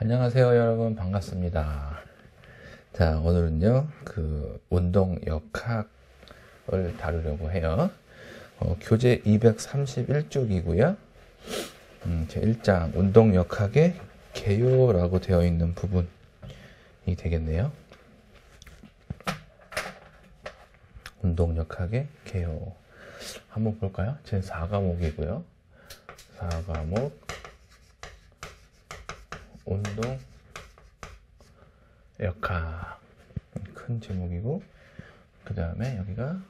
안녕하세요 여러분, 반갑습니다. 자, 오늘은요 운동 역학을 다루려고 해요. 교재 231쪽이고요 제 1장 운동 역학의 개요라고 되어 있는 부분이 되겠네요. 운동 역학의 개요 한번 볼까요? 제 4과목이고요 4과목 운동 역학, 큰 제목이고, 그 다음에 여기가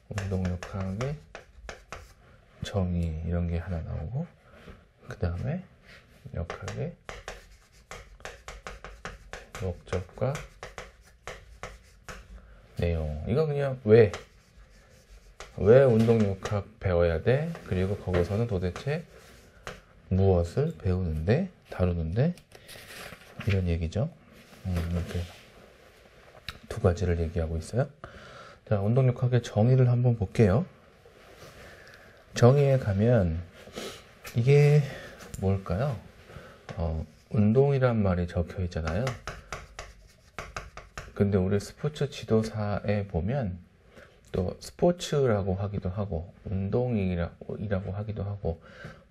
운동 역학의 정의, 이런 게 하나 나오고, 그 다음에 역학의 목적과 내용. 이거 그냥 왜 운동 역학 배워야 돼? 그리고 거기서는 도대체 무엇을 배우는데, 다루는데, 이런 얘기죠. 이렇게 두 가지를 얘기하고 있어요. 자, 운동 역학의 정의를 한번 볼게요. 정의에 가면 이게 뭘까요? 운동이란 말이 적혀 있잖아요. 근데 우리 스포츠 지도사에 보면 또 스포츠라고 하기도 하고 운동이라고 하기도 하고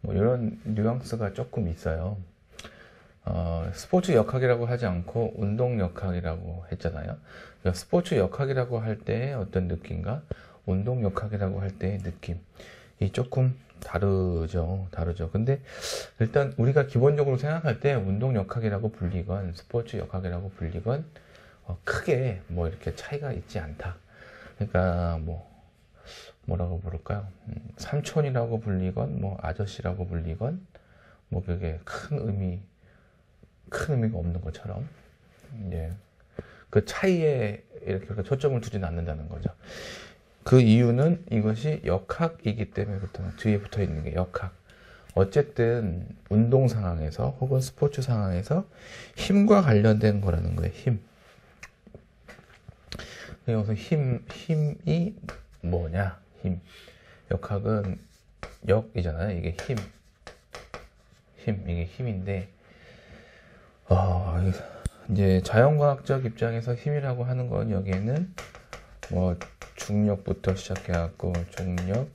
뭐 이런 뉘앙스가 조금 있어요. 스포츠 역학이라고 하지 않고 운동 역학이라고 했잖아요. 그러니까 스포츠 역학이라고 할 때의 어떤 느낌과 운동 역학이라고 할 때의 느낌이 조금 다르죠. 근데 일단 우리가 기본적으로 생각할 때 운동 역학이라고 불리건 스포츠 역학이라고 불리건 크게 뭐 이렇게 차이가 있지 않다. 그러니까 뭐라고 부를까요? 삼촌이라고 불리건 뭐 아저씨라고 불리건 뭐 그게 큰 의미가 없는 것처럼 이제 그 차이에 이렇게 초점을 두지는 않는다는 거죠. 그 이유는 이것이 역학이기 때문에 뒤에 붙어 있는 게 역학. 어쨌든 운동 상황에서 혹은 스포츠 상황에서 힘과 관련된 거라는 거예요. 힘. 그래서 힘이 뭐냐? 힘. 역학은 역이잖아요. 이게 이게 힘인데, 이제 자연과학적 입장에서 힘이라고 하는 건 여기에는 뭐 중력부터 시작해갖고 중력,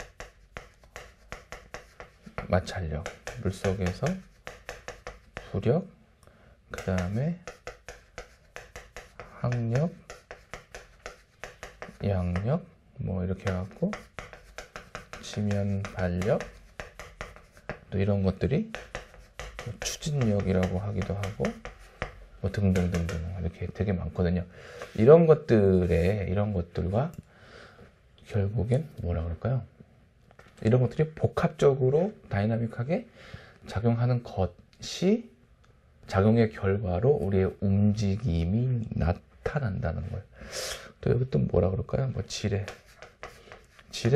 마찰력, 물속에서 부력, 그 다음에 항력, 양력, 뭐 이렇게 해갖고 지면 발력, 또 이런 것들이 추진력이라고 하기도 하고 뭐 등등등등 이렇게 되게 많거든요. 이런 것들과 결국엔 뭐라 그럴까요? 이런 것들이 복합적으로 다이나믹하게 작용하는 것이 작용의 결과로 우리의 움직임이 나타난다는 거예요. 또 여기 또 뭐라 그럴까요? 뭐 지뢰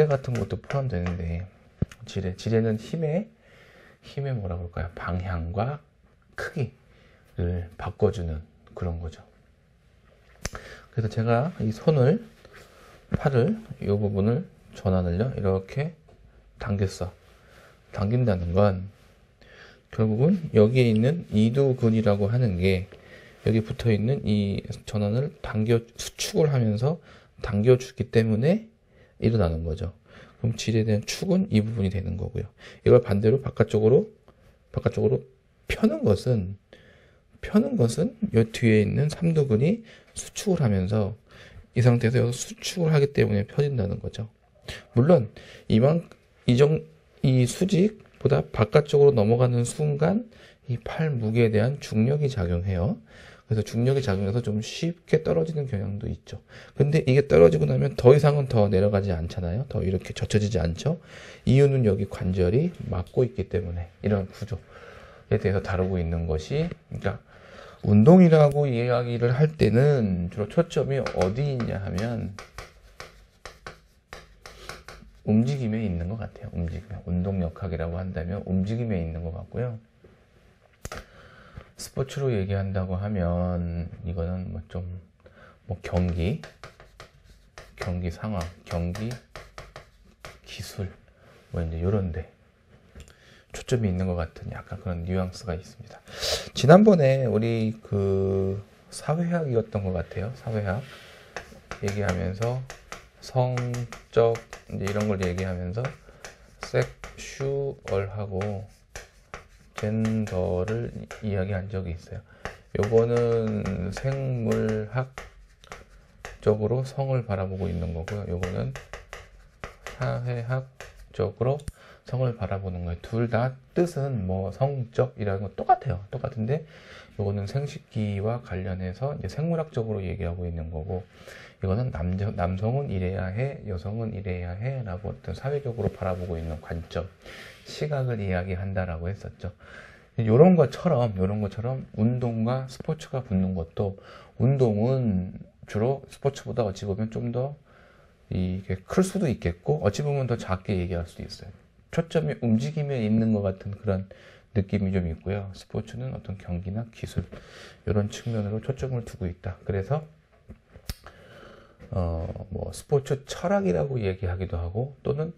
같은 것도 포함되는데, 지뢰는 힘의 뭐라 그럴까요? 방향과 크기를 바꿔주는 그런 거죠. 그래서 제가 이 팔을, 이 부분을 전환을요, 이렇게 당긴다는 건 결국은 여기에 있는 이두근이라고 하는 게 여기 붙어 있는 이 전원을 수축을 하면서 당겨주기 때문에 일어나는 거죠. 그럼 질에 대한 축은 이 부분이 되는 거고요. 이걸 반대로 바깥쪽으로 펴는 것은 이 뒤에 있는 삼두근이 수축을 하면서 이 상태에서 수축을 하기 때문에 펴진다는 거죠. 물론 이 수직보다 바깥쪽으로 넘어가는 순간 이 팔 무게에 대한 중력이 작용해요. 그래서 중력이 작용해서 좀 쉽게 떨어지는 경향도 있죠. 근데 이게 떨어지고 나면 더 이상은 더 내려가지 않잖아요. 더 이렇게 젖혀지지 않죠. 이유는 여기 관절이 막고 있기 때문에 이런 구조에 대해서 다루고 있는 것이, 그러니까 운동이라고 이야기를 할 때는 주로 초점이 어디 있냐 하면 움직임에 있는 것 같아요. 운동 역학이라고 한다면 움직임에 있는 것 같고요. 스포츠로 얘기한다고 하면 이거는 경기 상황, 경기 기술 뭐 이제 요런데 초점이 있는 것 같은 약간 그런 뉘앙스가 있습니다. 지난번에 우리 그 사회학이었던 것 같아요. 사회학 얘기하면서 성적 이제 이런 걸 얘기하면서 섹슈얼하고 젠더를 이야기한 적이 있어요. 요거는 생물학적으로 성을 바라보고 있는 거고요. 요거는 사회학적으로 성을 바라보는 거예요. 둘 다 뜻은 뭐 성적이라는 건 똑같아요. 똑같은데 요거는 생식기와 관련해서 이제 생물학적으로 얘기하고 있는 거고, 이거는 남성은 이래야 해, 여성은 이래야 해 라고 어떤 사회적으로 바라보고 있는 관점, 시각을 이야기한다라고 했었죠. 요런 것처럼 운동과 스포츠가 붙는 것도, 운동은 주로 스포츠보다 어찌 보면 좀 더 이게 클 수도 있겠고, 어찌 보면 더 작게 얘기할 수도 있어요. 초점이 움직임에 있는 것 같은 그런 느낌이 좀 있고요. 스포츠는 어떤 경기나 기술, 이런 측면으로 초점을 두고 있다. 그래서 뭐 스포츠 철학이라고 얘기하기도 하고, 또는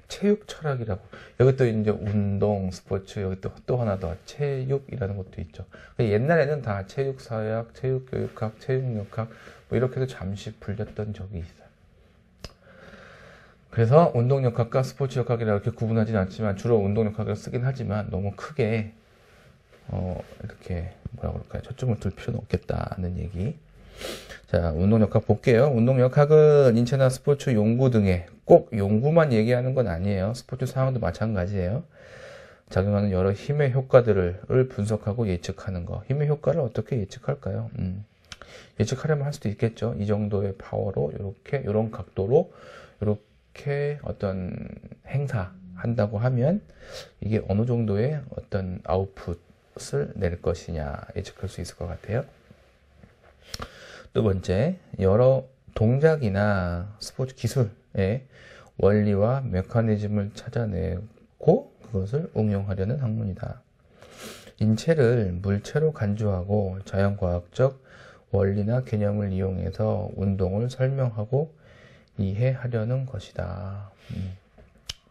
체육 철학이라고, 여기 또 이제 운동, 스포츠, 여기 또 하나 더 체육이라는 것도 있죠. 옛날에는 다 체육사회학, 체육교육학, 체육역학 뭐 이렇게도 잠시 불렸던 적이 있어요. 그래서 운동역학과 스포츠역학이라 이렇게 구분하지는 않지만 주로 운동역학을 쓰긴 하지만 너무 크게 이렇게 뭐라 그럴까요? 초점을 둘 필요는 없겠다는 얘기. 자, 운동역학 볼게요. 운동역학은 인체나 스포츠 연구 등의, 꼭 연구만 얘기하는 건 아니에요. 스포츠 상황도 마찬가지예요. 작용하는 여러 힘의 효과들을 분석하고 예측하는 거. 힘의 효과를 어떻게 예측할까요? 예측하려면 할 수도 있겠죠. 이 정도의 파워로 이렇게, 이런 각도로 이렇게 어떤 행사한다고 하면 이게 어느 정도의 어떤 아웃풋을 낼 것이냐 예측할 수 있을 것 같아요. 두 번째, 여러 동작이나 스포츠 기술의 원리와 메커니즘을 찾아내고 그것을 응용하려는 학문이다. 인체를 물체로 간주하고 자연과학적 원리나 개념을 이용해서 운동을 설명하고 이해하려는 것이다.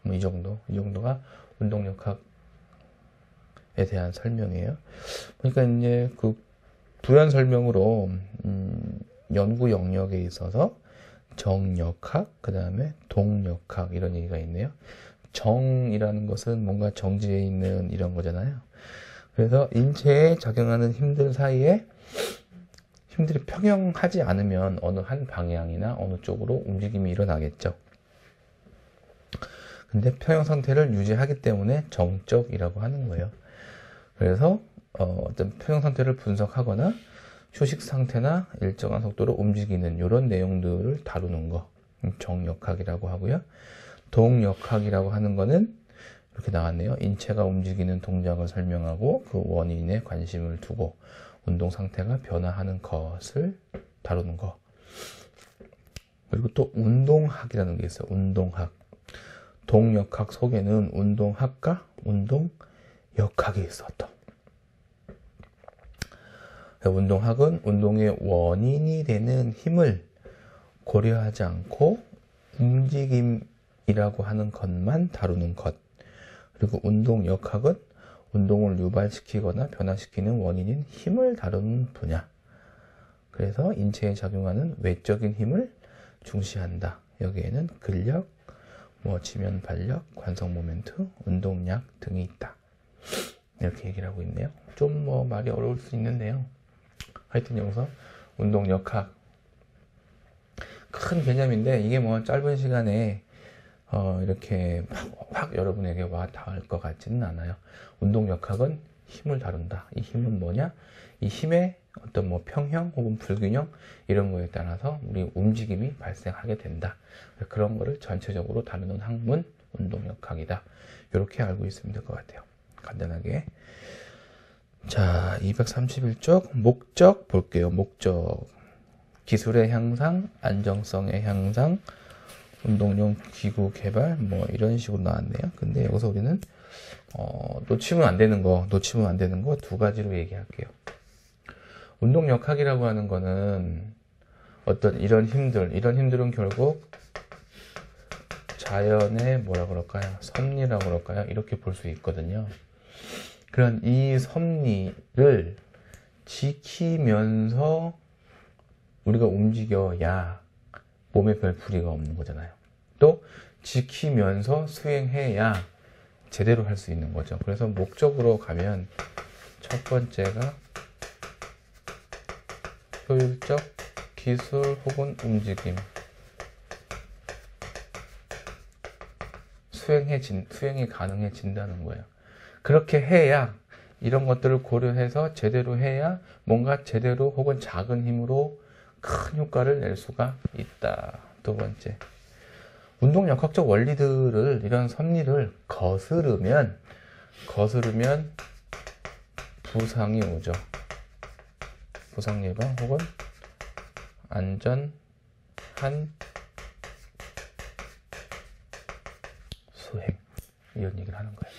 뭐 이 정도가 운동역학에 대한 설명이에요. 그러니까 이제 그 부연 설명으로 연구 영역에 있어서 정역학, 그 다음에 동역학 이런 얘기가 있네요. 정이라는 것은 뭔가 정지해 있는 이런 거잖아요. 그래서 인체에 작용하는 힘들 사이에 힘들이 평형하지 않으면 어느 한 방향이나 어느 쪽으로 움직임이 일어나겠죠. 근데 평형 상태를 유지하기 때문에 정적이라고 하는 거예요. 그래서 어떤 평형 상태를 분석하거나 휴식 상태나 일정한 속도로 움직이는 이런 내용들을 다루는 거 정역학이라고 하고요. 동역학이라고 하는 거는 이렇게 나왔네요. 인체가 움직이는 동작을 설명하고 그 원인에 관심을 두고 운동 상태가 변화하는 것을 다루는 거. 그리고 또 운동학이라는 게 있어요. 운동학. 동역학 속에는 운동학과 운동역학이 있었다. 운동학은 운동의 원인이 되는 힘을 고려하지 않고 움직임이라고 하는 것만 다루는 것. 그리고 운동역학은 운동을 유발시키거나 변화시키는 원인인 힘을 다루는 분야. 그래서 인체에 작용하는 외적인 힘을 중시한다. 여기에는 근력, 지면 발력, 관성 모멘트, 운동량 등이 있다. 이렇게 얘기를 하고 있네요. 좀 말이 어려울 수 있는데요. 하여튼 여기서 운동역학 큰 개념인데 이게 짧은 시간에 이렇게 확 여러분에게 와 닿을 것 같지는 않아요. 운동역학은 힘을 다룬다. 이 힘은 뭐냐? 이 힘의 어떤 평형 혹은 불균형 이런 거에 따라서 우리 움직임이 발생하게 된다. 그런 거를 전체적으로 다루는 학문 운동역학이다. 이렇게 알고 있으면 될 것 같아요. 간단하게. 자, 231쪽 목적 볼게요. 목적. 기술의 향상, 안정성의 향상, 운동용 기구 개발 이런 식으로 나왔네요. 근데 여기서 우리는 놓치면 안 되는 거 두 가지로 얘기할게요. 운동역학이라고 하는 거는 어떤 이런 힘들은 결국 자연의 뭐라 그럴까요? 섭리라고 그럴까요? 이렇게 볼 수 있거든요. 그런 이 섭리를 지키면서 우리가 움직여야 몸에 별 불이가 없는 거잖아요. 또 지키면서 수행해야 제대로 할 수 있는 거죠. 그래서 목적으로 가면 첫 번째가 효율적 기술 혹은 움직임. 수행이 가능해진다는 거예요. 그렇게 해야, 이런 것들을 고려해서 제대로 해야 뭔가 제대로 혹은 작은 힘으로 큰 효과를 낼 수가 있다. 두 번째, 운동 역학적 원리들을, 이런 섭리를 거스르면 부상이 오죠. 부상 예방 혹은 안전한 수행, 이런 얘기를 하는 거예요.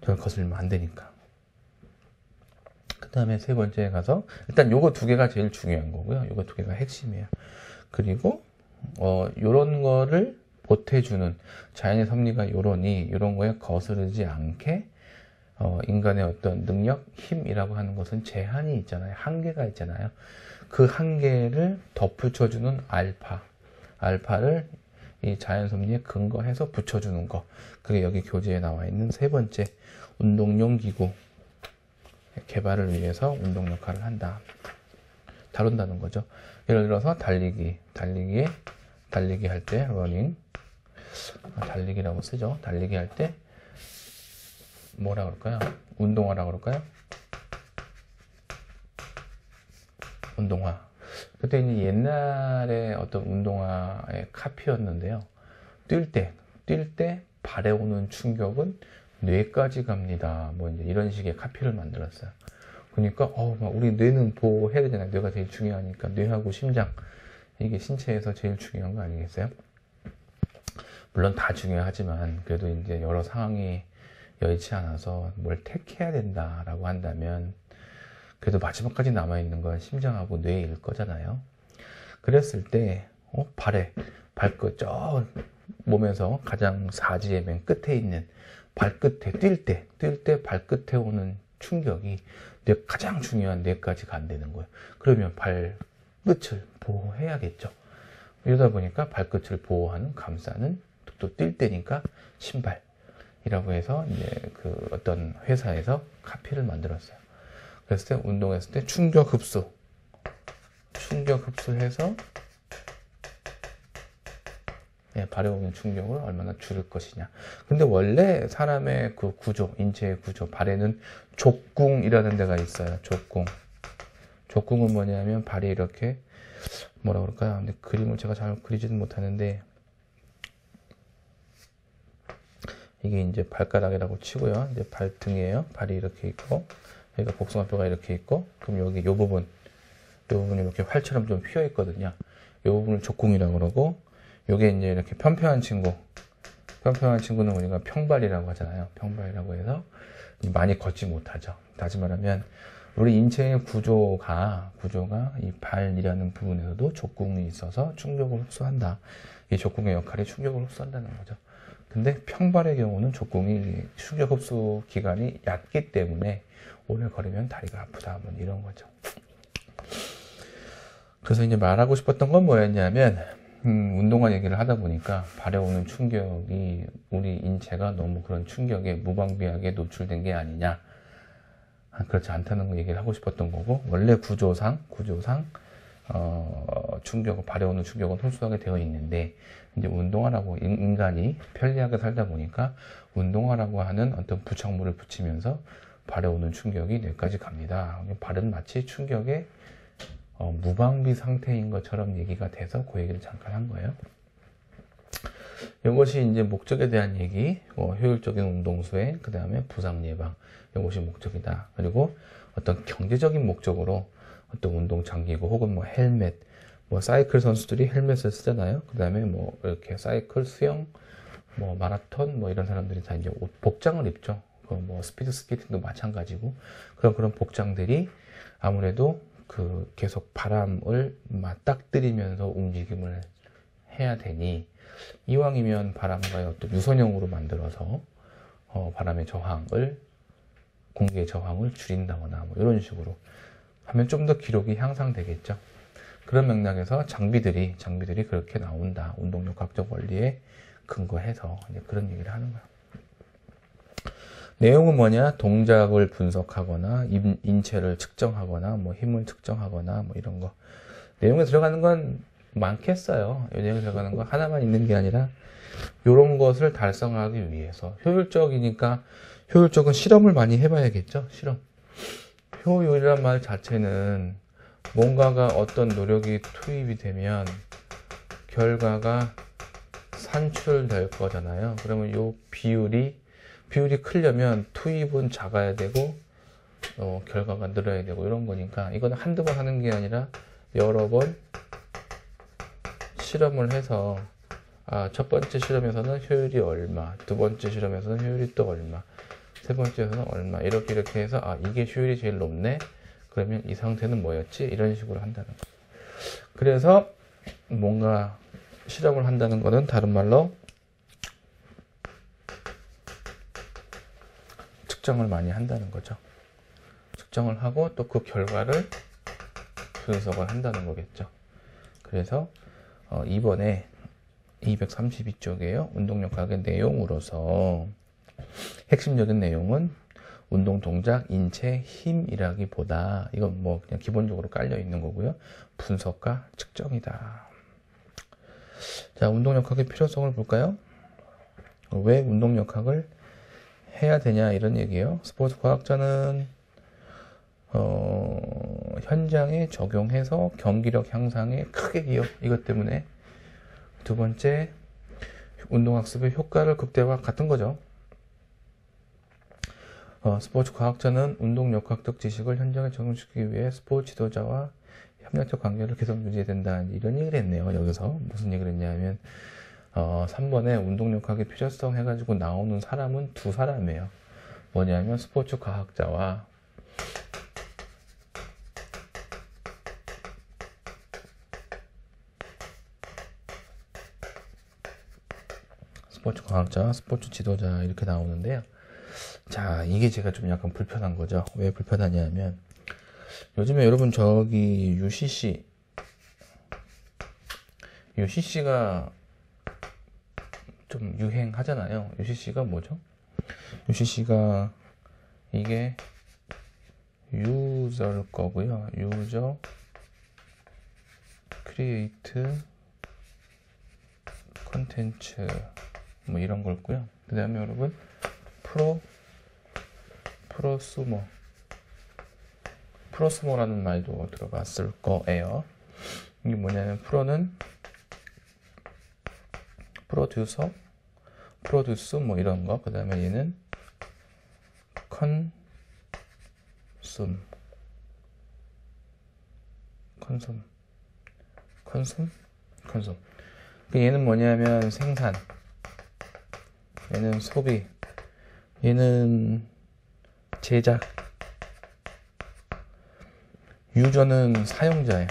저를 거슬리면 안 되니까. 그 다음에 세 번째에 가서 일단 요거 두 개가 제일 중요한 거고요. 요거 두 개가 핵심이에요. 그리고 요런 거를 보태주는 자연의 섭리가 요러니 요런 거에 거스르지 않게 인간의 어떤 능력, 힘이라고 하는 것은 제한이 있잖아요. 한계가 있잖아요. 그 한계를 덧붙여주는 알파를 이 자연 섭리에 근거해서 붙여주는 거. 그게 여기 교재에 나와 있는 세 번째, 운동용 기구 개발을 위해서 운동 역할을 다룬다는 거죠. 예를 들어서 달리기 할 때 러닝, 달리기라고 쓰죠. 달리기 할 때 뭐라 그럴까요? 운동화라 그럴까요? 운동화. 그때 이제 옛날에 어떤 운동화의 카피였는데요. 뛸 때 발에 오는 충격은 뇌까지 갑니다. 뭐 이제 이런 식의 카피를 만들었어요. 그러니까 막 우리 뇌는 보호해야 되잖아요. 뇌가 제일 중요하니까. 뇌하고 심장, 이게 신체에서 제일 중요한 거 아니겠어요? 물론 다 중요하지만 그래도 이제 여러 상황이 여의치 않아서 뭘 택해야 된다라고 한다면 그래도 마지막까지 남아있는 건 심장하고 뇌일 거잖아요. 그랬을 때 발끝 저 몸에서 가장 사지의 맨 끝에 있는 발끝에 뛸 때 발끝에 오는 충격이 가장 중요한 뇌까지 간다는 거예요. 그러면 발끝을 보호해야겠죠. 이러다 보니까 발끝을 보호하는, 감싸는, 또 뛸 때니까 신발이라고 해서 이제 그 어떤 회사에서 카피를 만들었어요. 그랬을 때 운동했을 때 충격 흡수해서 발에 오는 충격을 얼마나 줄일 것이냐. 근데 원래 사람의 그 구조, 인체의 구조, 발에는 족궁이라는 데가 있어요. 족궁은 뭐냐면 발이 이렇게 뭐라 그럴까요? 근데 그림을 제가 잘 그리지는 못하는데 이게 이제 발가락이라고 치고요. 이제 발등이에요. 발이 이렇게 있고 여기가 복숭아뼈가 이렇게 있고, 그럼 여기 요 부분이 이렇게 활처럼 좀 휘어 있거든요. 요 부분을 족궁이라고 그러고, 요게 이제 이렇게 편평한 친구는 우리가 평발이라고 하잖아요. 평발이라고 해서 많이 걷지 못하죠. 다시 말하면 우리 인체의 구조가 이 발이라는 부분에서도 족궁이 있어서 충격을 흡수한다. 이 족궁의 역할이 충격을 흡수한다는 거죠. 근데 평발의 경우는 족궁이 충격 흡수 기간이 얕기 때문에 오래 걸으면 다리가 아프다. 뭐 이런 거죠. 그래서 이제 말하고 싶었던 건 뭐였냐면, 운동화 얘기를 하다 보니까 발에 오는 충격이 우리 인체가 너무 그런 충격에 무방비하게 노출된 게 아니냐. 그렇지 않다는 거 얘기를 하고 싶었던 거고, 원래 구조상 발에 오는 충격은 홀수하게 되어 있는데, 이제 운동화라고 인간이 편리하게 살다 보니까 운동화라고 하는 어떤 부착물을 붙이면서 발에 오는 충격이 뇌까지 갑니다. 발은 마치 충격에 무방비 상태인 것처럼 얘기가 돼서 그 얘기를 잠깐 한 거예요. 이것이 이제 목적에 대한 얘기, 효율적인 운동 수행, 그 다음에 부상 예방, 이것이 목적이다. 그리고 어떤 경제적인 목적으로 어떤 운동 장기고 혹은 뭐 헬멧, 뭐 사이클 선수들이 헬멧을 쓰잖아요. 그 다음에 뭐 이렇게 사이클, 수영, 뭐 마라톤, 뭐 이런 사람들이 다 이제 복장을 입죠. 뭐 스피드 스케이팅도 마찬가지고, 그런 복장들이 아무래도 계속 바람을 맞닥뜨리면서 움직임을 해야 되니 이왕이면 바람과의 어떤 유선형으로 만들어서 바람의 저항을 공기의 저항을 줄인다거나 뭐 이런 식으로 하면 좀 더 기록이 향상되겠죠. 그런 맥락에서 장비들이 그렇게 나온다. 운동력 각적 원리에 근거해서 이제 그런 얘기를 하는 거야. 내용은 뭐냐? 동작을 분석하거나 인체를 측정하거나 뭐 힘을 측정하거나 뭐 이런 거. 내용에 들어가는 건 많겠어요. 이 내용에 들어가는 거 하나만 있는 게 아니라 이런 것을 달성하기 위해서 효율적이니까 효율적은 실험을 많이 해봐야겠죠. 실험. 효율이란 말 자체는 뭔가가 어떤 노력이 투입이 되면 결과가 산출될 거잖아요. 그러면 이 비율이 크려면 투입은 작아야 되고 결과가 늘어야 되고 이런 거니까 이건 한두 번 하는 게 아니라 여러 번 실험을 해서 첫 번째 실험에서는 효율이 얼마, 두 번째 실험에서는 효율이 또 얼마, 세 번째에서는 얼마 이렇게 해서 이게 효율이 제일 높네. 그러면 이 상태는 뭐였지? 이런 식으로 한다는 거. 그래서 뭔가 실험을 한다는 것은 다른 말로 측정을 많이 한다는 거죠. 측정을 하고 또 그 결과를 분석을 한다는 거겠죠. 그래서 이번에 232쪽이에요. 운동역학의 내용으로서 핵심적인 내용은 운동 동작, 인체, 힘이라기보다 이건 뭐 그냥 기본적으로 깔려 있는 거고요. 분석과 측정이다. 자, 운동역학의 필요성을 볼까요? 왜 운동역학을 해야 되냐 이런 얘기예요. 스포츠 과학자는 현장에 적용해서 경기력 향상에 크게 기여. 이것 때문에 두 번째 운동학습의 효과를 극대화 같은 거죠. 스포츠 과학자는 운동역학적 지식을 현장에 적용시키기 위해 스포츠 지도자와 협력적 관계를 계속 유지해야 된다. 이런 얘기를 했네요. 여기서 무슨 얘기를 했냐면 3번에 운동역학의 필요성 해가지고 나오는 사람은 두 사람이에요. 뭐냐면 스포츠 과학자와 스포츠 과학자, 스포츠 지도자 이렇게 나오는데요. 자, 이게 제가 좀 약간 불편한 거죠. 왜 불편하냐면 요즘에 여러분 저기 UCC가 좀 유행하잖아요. UCC가 뭐죠? UCC가 이게 유저일 거고요. 유저 크리에이트 컨텐츠 뭐 이런 거고요. 그 다음에 여러분 프로스모라는 말도 들어봤을 거예요. 이게 뭐냐면 프로는 프로듀스 뭐 이런 거. 그 다음에 얘는 컨숨. 얘는 뭐냐면 생산, 얘는 소비, 얘는 제작, 유저는 사용자예요.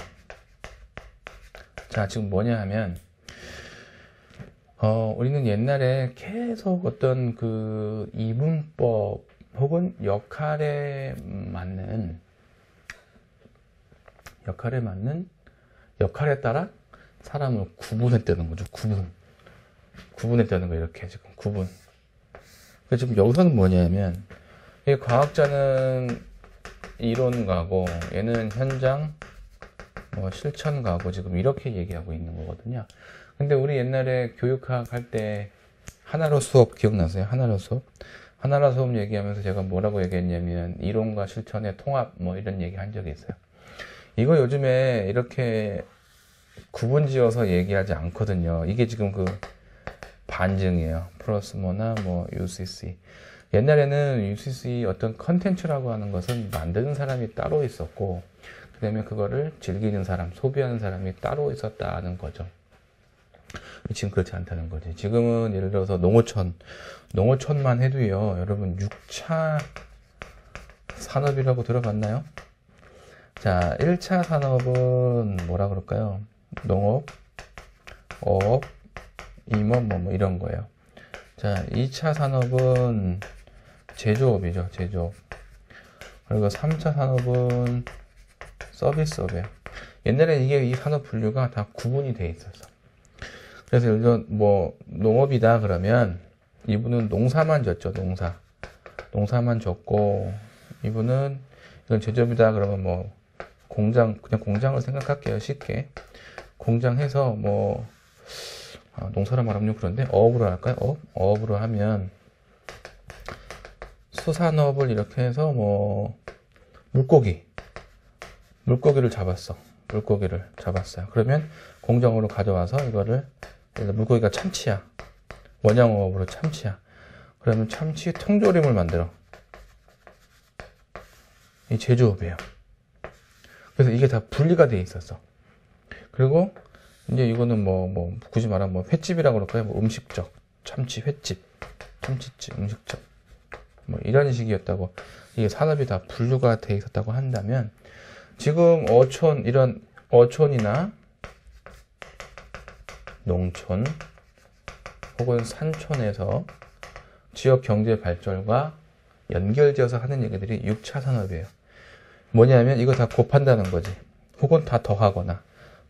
자, 지금 뭐냐 하면 우리는 옛날에 계속 어떤 그 이분법 혹은 역할에 맞는 역할에 따라 사람을 구분했다는 거죠. 구분했다는 거 이렇게 지금 구분. 그래서 지금 여기서는 뭐냐면 이 과학자는 이론가고 얘는 현장 실천가고 지금 이렇게 얘기하고 있는 거거든요. 근데 우리 옛날에 교육학 할 때 하나로 수업 기억나세요? 하나로 수업 얘기하면서 제가 뭐라고 얘기했냐면 이론과 실천의 통합 뭐 이런 얘기 한 적이 있어요. 이거 요즘에 이렇게 구분 지어서 얘기하지 않거든요. 이게 지금 그 반증이에요. 프로스모나 뭐 UCC. 옛날에는 UCC 어떤 컨텐츠라고 하는 것은 만드는 사람이 따로 있었고, 그 다음에 그거를 즐기는 사람, 소비하는 사람이 따로 있었다는 거죠. 지금 그렇지 않다는 거지. 지금은 예를 들어서 농어촌만 해도요, 여러분 6차 산업이라고 들어봤나요? 자, 1차 산업은 뭐라 그럴까요? 농업, 업, 임업, 뭐 이런 거예요. 자, 2차 산업은 제조업이죠, 제조업. 그리고 3차 산업은 서비스업이에요. 옛날에 이게 이 산업 분류가 다 구분이 돼 있었어. 그래서 예를 들어 뭐 농업이다 그러면 이분은 농사만 졌죠, 농사만 졌고, 이분은 이건 제조업이다 그러면 뭐 공장, 그냥 공장을 생각할게요, 쉽게. 공장 해서 뭐 농사라 말하면 그런데 어업으로 할까요? 어업으로 하면 수산업을 이렇게 해서 뭐 물고기를 잡았어요. 그러면 공장으로 가져와서 이거를, 물고기가 참치야, 원양어업으로 참치야. 그러면 참치 통조림을 만들어. 이 제조업이에요. 그래서 이게 다 분리가 돼 있었어. 그리고 이제 이거는 뭐 굳이 말하면 뭐 횟집이라고 그럴까요? 뭐 음식적, 참치 횟집, 참치집, 음식적, 뭐 이런 식이었다고. 이게 산업이 다 분류가 돼 있었다고 한다면, 지금 이런 어촌이나 농촌 혹은 산촌에서 지역 경제 발전과 연결지어서 하는 얘기들이 6차 산업이에요. 뭐냐면 이거 다 곱한다는 거지. 혹은 다 더하거나,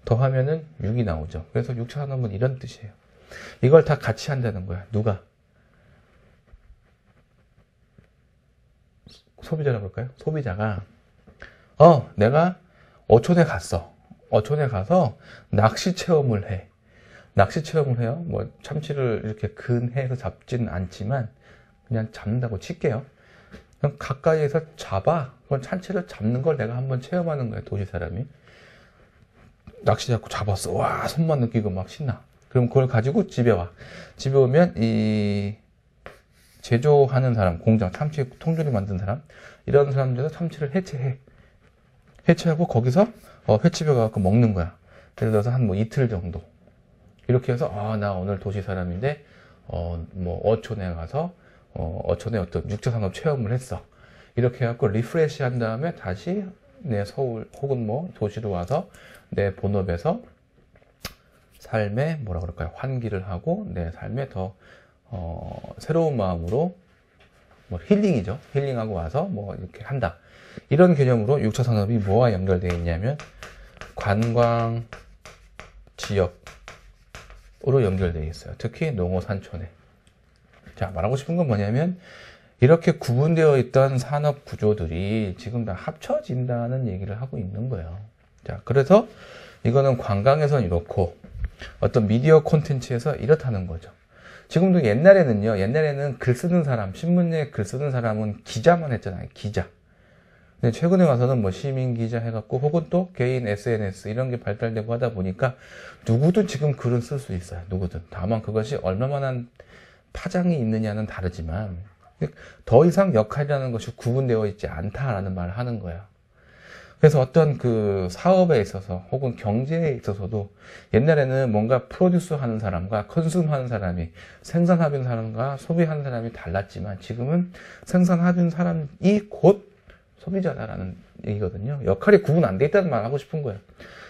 더하면은 6이 나오죠. 그래서 6차 산업은 이런 뜻이에요. 이걸 다 같이 한다는 거야. 누가? 소비자라고 볼까요? 소비자가 내가 어촌에 가서 낚시 체험을 해. 낚시 체험을 해요. 뭐 참치를 이렇게 근해서 잡지는 않지만 그냥 잡는다고 칠게요. 그냥 가까이에서 잡아. 그건 참치를 잡는 걸 내가 한번 체험하는 거야, 도시 사람이. 낚시 잡고 잡았어. 와, 손만 느끼고 막 신나. 그럼 그걸 가지고 집에 와. 집에 오면 이 제조하는 사람, 공장, 참치 통조림 만든 사람, 이런 사람들도 참치를 해체하고 거기서 횟집에 가서 먹는 거야. 예를 들어서 한 뭐 이틀 정도. 이렇게 해서 나 오늘 도시 사람인데 뭐 어촌에 가서 어촌의 어떤 6차 산업 체험을 했어. 이렇게 해갖고 리프레시 한 다음에 다시 내 서울 혹은 뭐 도시로 와서 내 본업에서 삶에 뭐라 그럴까요? 환기를 하고 내 삶에 더 새로운 마음으로 뭐 힐링이죠. 힐링하고 와서 뭐 이렇게 한다. 이런 개념으로 6차 산업이 뭐와 연결되어 있냐면 관광 지역으로 연결되어 있어요. 특히 농어 산촌에. 자, 말하고 싶은 건 뭐냐면 이렇게 구분되어 있던 산업 구조들이 지금 다 합쳐진다는 얘기를 하고 있는 거예요. 자, 그래서 이거는 관광에선 이렇고 어떤 미디어 콘텐츠에서 이렇다는 거죠. 지금도 옛날에는 글 쓰는 사람, 신문에 글 쓰는 사람은 기자만 했잖아요. 기자. 근데 최근에 와서는 뭐 시민 기자 해갖고 혹은 또 개인 SNS 이런 게 발달되고 하다 보니까 누구든 지금 글은 쓸 수 있어요. 누구든. 다만 그것이 얼마만한 파장이 있느냐는 다르지만 더 이상 역할이라는 것이 구분되어 있지 않다라는 말을 하는 거예요. 그래서 어떤 그 사업에 있어서 혹은 경제에 있어서도 옛날에는 뭔가 프로듀스 하는 사람과 컨슘 하는 사람이, 생산하는 사람과 소비하는 사람이 달랐지만 지금은 생산하는 사람이 곧 소비자다라는 얘기거든요. 역할이 구분 안 돼 있다는 말 하고 싶은 거예요.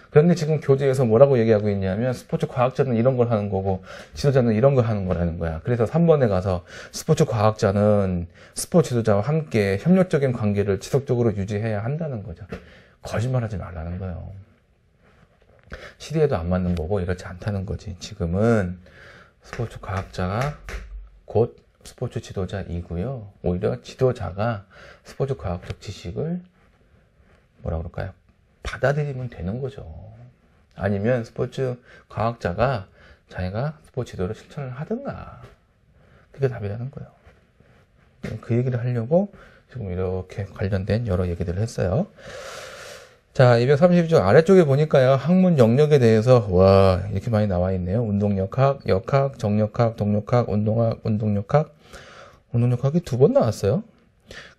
그런데 지금 교재에서 뭐라고 얘기하고 있냐면 스포츠 과학자는 이런 걸 하는 거고 지도자는 이런 걸 하는 거라는 거야. 그래서 3번에 가서 스포츠 과학자는 스포츠 지도자와 함께 협력적인 관계를 지속적으로 유지해야 한다는 거죠. 거짓말하지 말라는 거예요. 시대에도 안 맞는 거고 이렇지 않다는 거지. 지금은 스포츠 과학자가 곧 스포츠 지도자이고요. 오히려 지도자가 스포츠 과학적 지식을 뭐라 그럴까요? 받아들이면 되는 거죠. 아니면 스포츠 과학자가 자기가 스포츠 지도를 실천을 하든가. 그게 답이라는 거예요. 그 얘기를 하려고 지금 이렇게 관련된 여러 얘기들을 했어요. 자, 232쪽 아래쪽에 보니까요. 학문 영역에 대해서 와 이렇게 많이 나와 있네요. 운동역학, 역학, 정역학, 동역학, 운동학, 운동역학이 2번 나왔어요.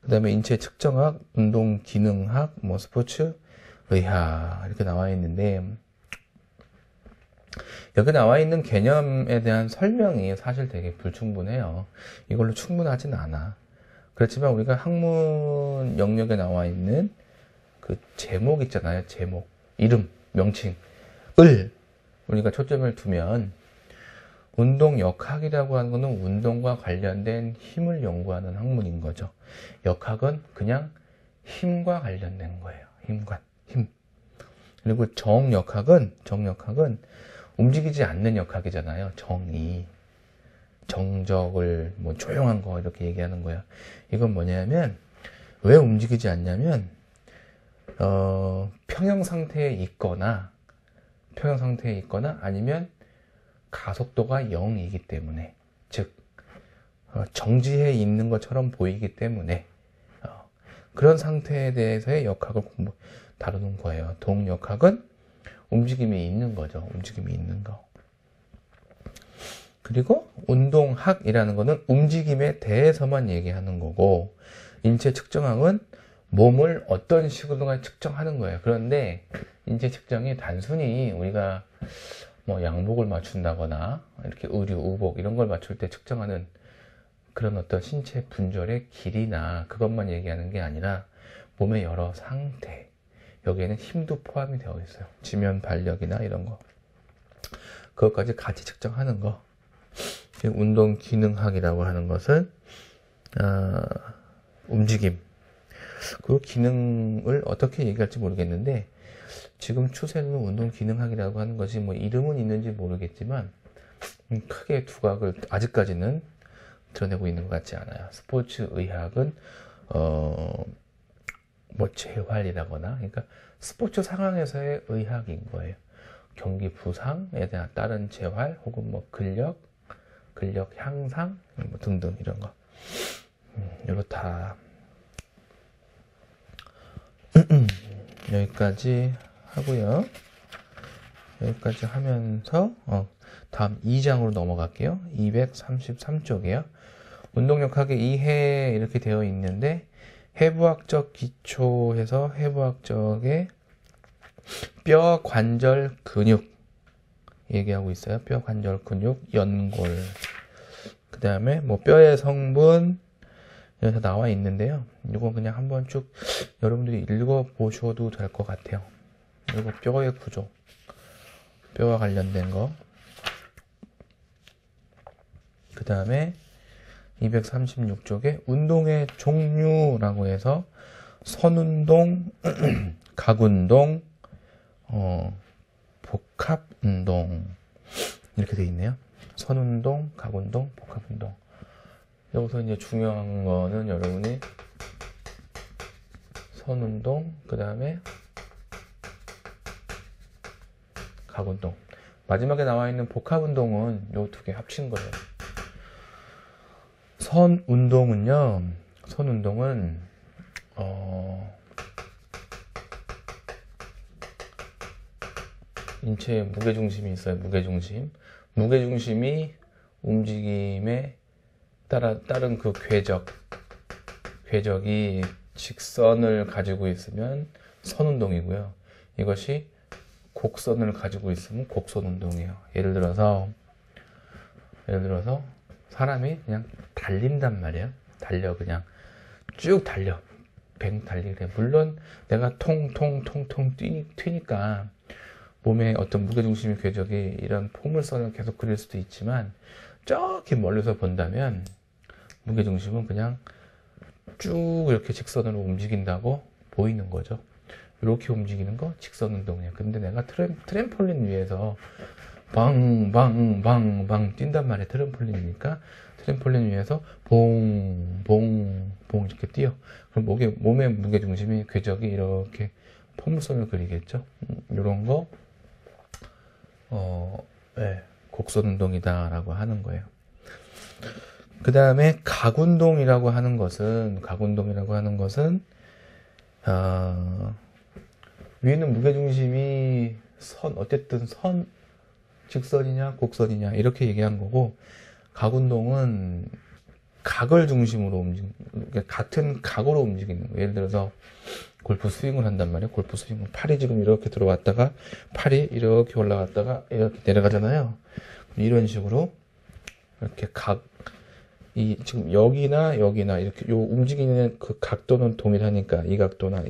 그 다음에 인체 측정학, 운동기능학, 뭐 스포츠 의학 이렇게 나와 있는데 여기 나와 있는 개념에 대한 설명이 사실 되게 불충분해요. 이걸로 충분하진 않아. 그렇지만 우리가 학문 영역에 나와 있는 그 제목 있잖아요. 제목, 이름, 명칭, 우리가 초점을 두면 운동역학이라고 하는 것은 운동과 관련된 힘을 연구하는 학문인 거죠. 역학은 그냥 힘과 관련된 거예요. 힘. 그리고 정역학은 움직이지 않는 역학이잖아요. 정적을 뭐 조용한 거 이렇게 얘기하는 거예요. 이건 뭐냐면 왜 움직이지 않냐면 평형 상태에 있거나 아니면 가속도가 0이기 때문에, 즉 정지해 있는 것처럼 보이기 때문에 그런 상태에 대해서의 역학을 다루는 거예요. 동역학은 움직임이 있는 거죠. 움직임이 있는 거. 그리고 운동학이라는 거는 움직임에 대해서만 얘기하는 거고, 인체 측정학은 몸을 어떤 식으로 측정하는 거예요. 그런데 인체 측정이 단순히 우리가 뭐 양복을 맞춘다거나 이렇게 의류, 의복 이런 걸 맞출 때 측정하는 그런 어떤 신체 분절의 길이나 그것만 얘기하는 게 아니라 몸의 여러 상태, 여기에는 힘도 포함이 되어 있어요. 지면 발력이나 이런 거, 그것까지 같이 측정하는 거. 운동 기능학이라고 하는 것은 움직임, 그 기능을 어떻게 얘기할지 모르겠는데, 지금 추세는 운동 기능학이라고 하는 것이 뭐 이름은 있는지 모르겠지만 크게 두각을 아직까지는 드러내고 있는 것 같지 않아요. 스포츠 의학은 뭐 재활이라거나, 그러니까 스포츠 상황에서의 의학인 거예요. 경기 부상에 대한 따른 재활, 혹은 뭐 근력 향상 뭐 등등 이런 거. 이렇다. 여기까지 하고요. 여기까지 하면서 다음 2장으로 넘어갈게요. 233쪽이에요. 운동역학의 2해 이렇게 되어 있는데, 해부학적 기초에서 해부학적의 뼈, 관절, 근육 얘기하고 있어요. 뼈, 관절, 근육, 연골. 그 다음에 뭐 뼈의 성분 여기서 나와 있는데요. 이거 그냥 한번 쭉 여러분들이 읽어보셔도 될 것 같아요. 그리고 뼈의 구조, 뼈와 관련된 거. 그 다음에 236쪽에 운동의 종류라고 해서 선운동, 각운동, 복합운동 이렇게 돼 있네요. 선운동, 각운동, 복합운동. 여기서 이제 중요한 거는 여러분이 선운동, 그 다음에 각운동. 마지막에 나와 있는 복합운동은 요 두 개 합친 거예요. 선운동은 인체에 무게중심이 있어요. 무게중심이 움직임에 따른 그 궤적이 직선을 가지고 있으면 선운동이고요. 이것이 곡선을 가지고 있으면 곡선운동이에요. 예를 들어서 사람이 그냥 달린단 말이에요. 그냥 쭉 달려. 뱅 달리게 돼. 물론 내가 통통통통 튀니까 몸에 어떤 무게중심의 궤적이 이런 포물선을 계속 그릴 수도 있지만, 저기 멀리서 본다면 무게중심은 그냥 쭉 이렇게 직선으로 움직인다고 보이는 거죠. 이렇게 움직이는 거 직선운동이에요. 근데 내가 트램폴린 위에서 방방방방 뛴단 말이에요. 트램폴린이니까 트램폴린 위에서 봉봉봉 이렇게 뛰어. 그럼 몸의 무게중심이 궤적이 이렇게 포물선을 그리겠죠. 이런 거 곡선운동이다라고 하는 거예요. 그 다음에 각운동이라고 하는 것은 위에는 무게중심이 어쨌든 직선이냐 곡선이냐 이렇게 얘기한 거고, 각운동은 각을 중심으로 같은 각으로 움직이는 거예요. 예를 들어서 골프 스윙을 한단 말이에요. 골프 스윙은 팔이 지금 이렇게 들어왔다가 팔이 이렇게 올라갔다가 이렇게 내려가잖아요. 이런 식으로 이렇게 지금 여기나 이렇게 요 움직이는 그 각도는 동일하니까 이 각도나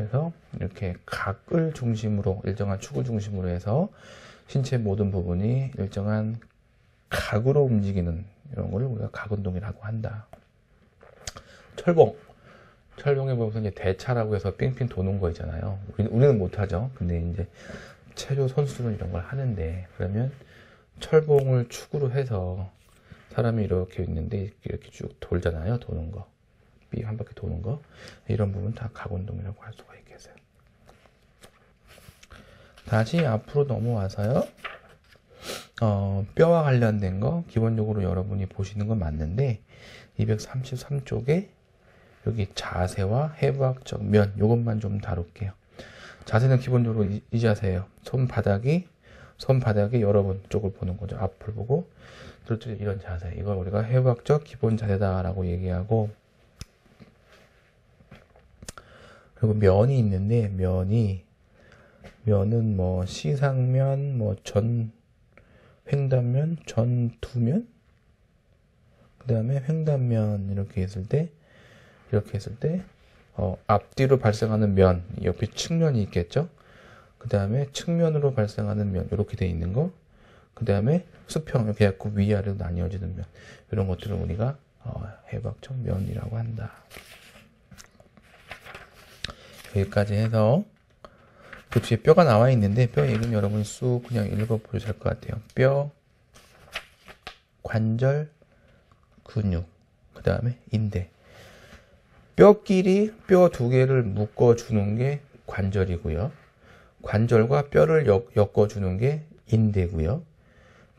그래서 이렇게 각을 중심으로, 일정한 축을 중심으로 해서 신체 모든 부분이 일정한 각으로 움직이는 이런 걸 우리가 각운동이라고 한다. 철봉에 보면서 이제 대차라고 해서 삥삥 도는 거 있잖아요. 우리는 못하죠. 근데 이제 체조 선수들은 이런 걸 하는데, 그러면 철봉을 축으로 해서 사람이 이렇게 있는데 이렇게 쭉 돌잖아요. 도는 거. 삐 한 바퀴 도는 거. 이런 부분 다 각운동이라고 할 수가 있겠어요. 다시 앞으로 넘어와서요. 뼈와 관련된 거 기본적으로 여러분이 보시는 건 맞는데 233쪽에 여기 자세와 해부학적 면 이것만 좀 다룰게요. 자세는 기본적으로 이 자세예요. 손바닥이 여러분 쪽을 보는 거죠. 앞을 보고 이런 자세. 이걸 우리가 해부학적 기본 자세다라고 얘기하고, 그리고 면이 있는데 면은 뭐 시상면, 뭐 횡단면, 전두면, 그 다음에 횡단면 이렇게 했을 때 앞뒤로 발생하는 면, 옆에 측면이 있겠죠. 그 다음에 측면으로 발생하는 면 이렇게 돼 있는 거, 그 다음에 수평 이렇게 해갖고 위아래로 나뉘어지는 면, 이런 것들을 우리가 해부학적 면이라고 한다. 여기까지 해서 급시에 뼈가 나와 있는데 뼈 얘기는 여러분이 쑥 그냥 읽어보셔도 될 것 같아요. 뼈, 관절, 근육, 그 다음에 인대. 뼈끼리 뼈 두 개를 묶어주는 게 관절이고요. 관절과 뼈를 엮어주는 게 인대고요.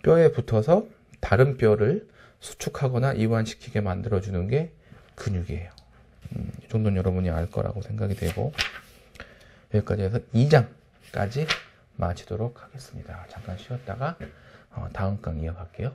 뼈에 붙어서 다른 뼈를 수축하거나 이완시키게 만들어주는 게 근육이에요. 이 정도는 여러분이 알 거라고 생각이 되고, 여기까지 해서 2장까지 마치도록 하겠습니다. 잠깐 쉬었다가 다음 강 이어갈게요.